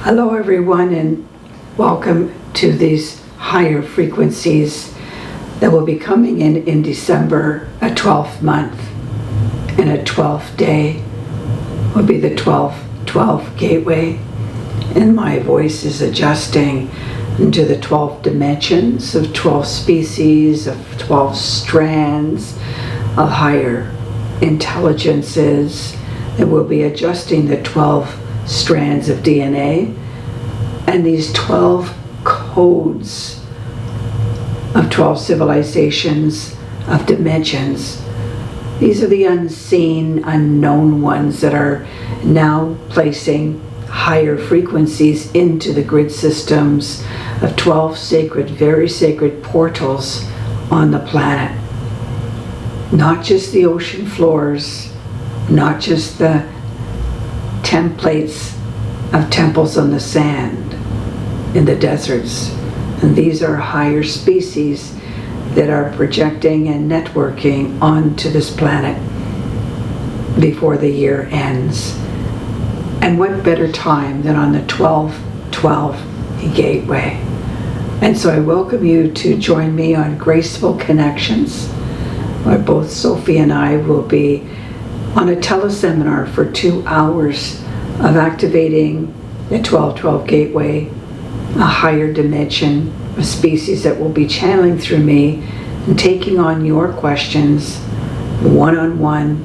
Hello everyone, and welcome to these higher frequencies that will be coming in December, a 12th month, and a 12th day will be the 12 Gateway, and my voice is adjusting into the 12 dimensions of 12 species, of 12 strands of higher intelligences that will be adjusting the 12 strands of DNA and these 12 codes of 12 civilizations of dimensions. These are the unseen, unknown ones that are now placing higher frequencies into the grid systems of 12 sacred, very sacred portals on the planet. Not just the ocean floors, not just the templates of temples on the sand in the deserts. And these are higher species that are projecting and networking onto this planet before the year ends. And what better time than on the 12-12 Gateway. And so I welcome you to join me on Graceful Connections, where both Sophie and I will be on a teleseminar for 2 hours of activating the 12-12 Gateway, a higher dimension of species that will be channeling through me and taking on your questions, one-on-one,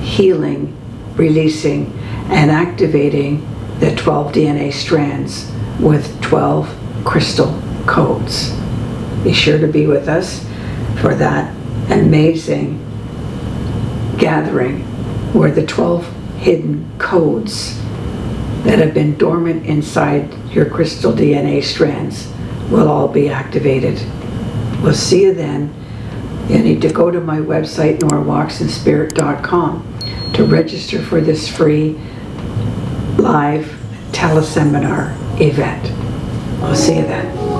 healing, releasing, and activating the 12 DNA strands with 12 crystal codes. Be sure to be with us for that amazing gathering where the 12 hidden codes that have been dormant inside your crystal DNA strands will all be activated. We'll see you then. You need to go to my website, norwalksinspirit.com, to register for this free live teleseminar event. We'll see you then.